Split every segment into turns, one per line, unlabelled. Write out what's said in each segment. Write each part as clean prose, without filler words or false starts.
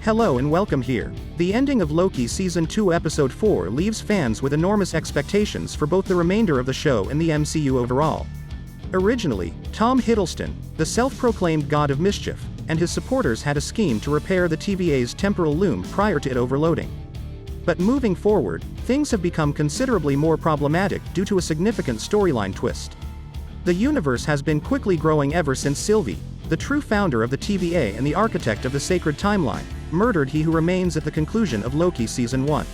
Hello and welcome here. The ending of Loki Season 2 Episode 4 leaves fans with enormous expectations for both the remainder of the show and the MCU overall. Originally, Tom Hiddleston, the self-proclaimed god of mischief, and his supporters had a scheme to repair the TVA's Temporal Loom prior to it overloading. But moving forward, things have become considerably more problematic due to a significant storyline twist. The universe has been quickly growing ever since Sylvie, the true founder of the TVA and the architect of the sacred timeline, murdered He Who Remains at the conclusion of Loki Season 1.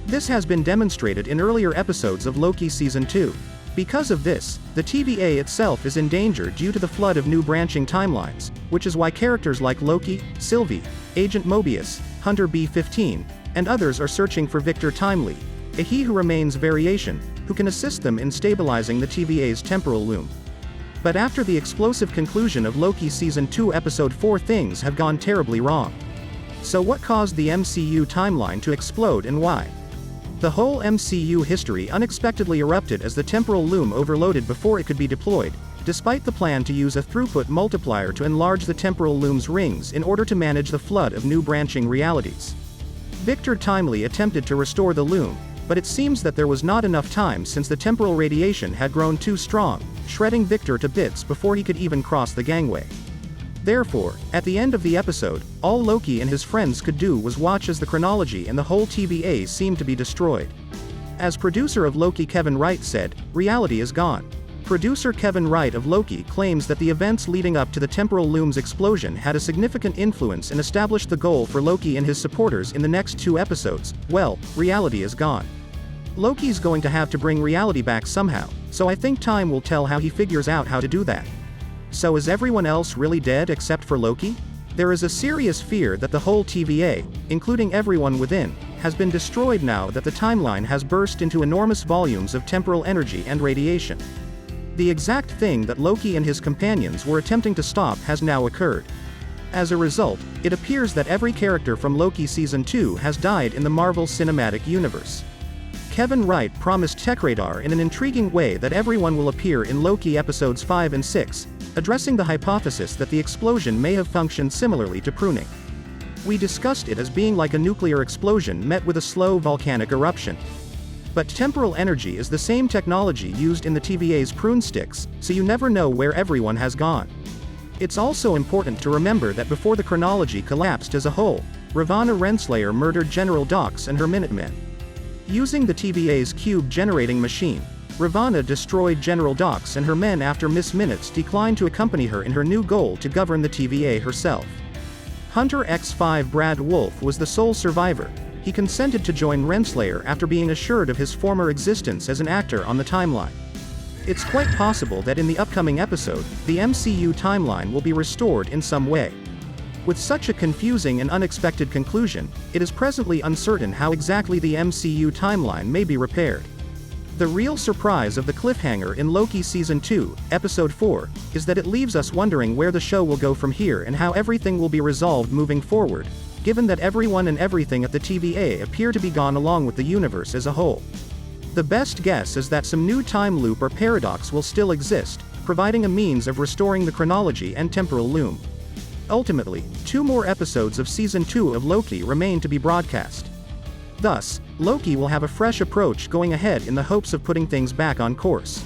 This has been demonstrated in earlier episodes of Loki Season 2. Because of this, the TVA itself is in danger due to the flood of new branching timelines, which is why characters like Loki, Sylvie, Agent Mobius, Hunter B-15, and others are searching for Victor Timely, a He Who Remains variation, who can assist them in stabilizing the TVA's temporal loom. But after the explosive conclusion of Loki Season 2 Episode 4, things have gone terribly wrong. So what caused the MCU timeline to explode and why? The whole MCU history unexpectedly erupted as the temporal loom overloaded before it could be deployed, despite the plan to use a throughput multiplier to enlarge the temporal loom's rings in order to manage the flood of new branching realities. Victor Timely attempted to restore the loom, but it seems that there was not enough time since the temporal radiation had grown too strong, shredding Victor to bits before he could even cross the gangway. Therefore, at the end of the episode, all Loki and his friends could do was watch as the chronology and the whole TVA seemed to be destroyed. As producer of Loki Kevin Wright said, "Reality is gone." Producer Kevin Wright of Loki claims that the events leading up to the temporal loom's explosion had a significant influence and established the goal for Loki and his supporters in the next 2 episodes. Well, reality is gone. Loki's going to have to bring reality back somehow, so I think time will tell how he figures out how to do that. So is everyone else really dead except for Loki? There is a serious fear that the whole TVA, including everyone within, has been destroyed now that the timeline has burst into enormous volumes of temporal energy and radiation. The exact thing that Loki and his companions were attempting to stop has now occurred. As a result, it appears that every character from Loki Season 2 has died in the Marvel Cinematic Universe. Kevin Wright promised TechRadar in an intriguing way that everyone will appear in Loki Episodes 5 and 6, addressing the hypothesis that the explosion may have functioned similarly to pruning. We discussed it as being like a nuclear explosion met with a slow volcanic eruption. But temporal energy is the same technology used in the TVA's prune sticks, so you never know where everyone has gone. It's also important to remember that before the chronology collapsed as a whole, Ravonna Renslayer murdered General Dox and her Minutemen. Using the TVA's cube generating machine, Ravonna destroyed General Dox and her men after Miss Minutes declined to accompany her in her new goal to govern the TVA herself. Hunter X5 Brad Wolf was the sole survivor. He consented to join Renslayer after being assured of his former existence as an actor on the timeline. It's quite possible that in the upcoming episode, the MCU timeline will be restored in some way. With such a confusing and unexpected conclusion, it is presently uncertain how exactly the MCU timeline may be repaired. The real surprise of the cliffhanger in Loki Season 2, Episode 4, is that it leaves us wondering where the show will go from here and how everything will be resolved moving forward, given that everyone and everything at the TVA appear to be gone along with the universe as a whole. The best guess is that some new time loop or paradox will still exist, providing a means of restoring the chronology and temporal loom. Ultimately, 2 more episodes of Season 2 of Loki remain to be broadcast. Thus, Loki will have a fresh approach going ahead in the hopes of putting things back on course.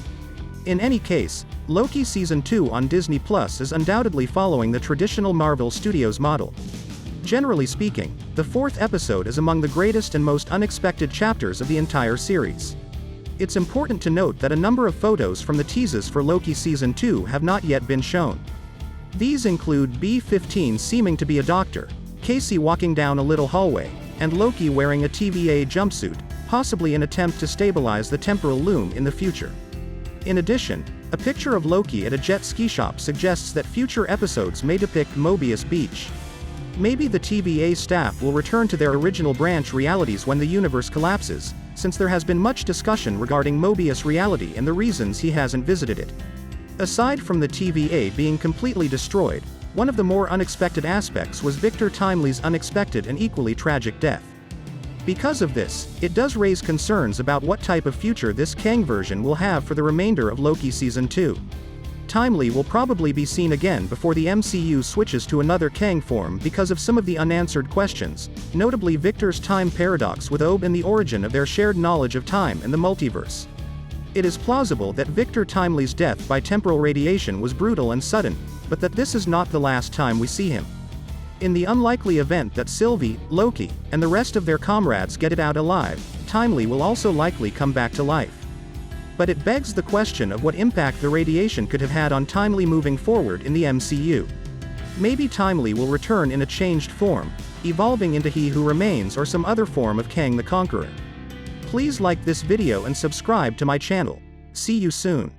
In any case, Loki Season 2 on Disney Plus is undoubtedly following the traditional Marvel Studios model. Generally speaking, the 4th episode is among the greatest and most unexpected chapters of the entire series. It's important to note that a number of photos from the teases for Loki Season 2 have not yet been shown. These include B-15 seeming to be a doctor, Casey walking down a little hallway, and Loki wearing a TVA jumpsuit, possibly an attempt to stabilize the temporal loom in the future. In addition, a picture of Loki at a jet ski shop suggests that future episodes may depict Mobius Beach. Maybe the TVA staff will return to their original branch realities when the universe collapses, since there has been much discussion regarding Mobius reality and the reasons he hasn't visited it. Aside from the TVA being completely destroyed, one of the more unexpected aspects was Victor Timely's unexpected and equally tragic death. Because of this, it does raise concerns about what type of future this Kang version will have for the remainder of Loki Season 2. Timely will probably be seen again before the MCU switches to another Kang form because of some of the unanswered questions, notably Victor's time paradox with Ob and the origin of their shared knowledge of time and the multiverse. It is plausible that Victor Timely's death by temporal radiation was brutal and sudden, but that this is not the last time we see him. In the unlikely event that Sylvie, Loki, and the rest of their comrades get it out alive, Timely will also likely come back to life. But it begs the question of what impact the radiation could have had on Timely moving forward in the MCU. Maybe Timely will return in a changed form, evolving into He Who Remains or some other form of Kang the Conqueror. Please like this video and subscribe to my channel. See you soon.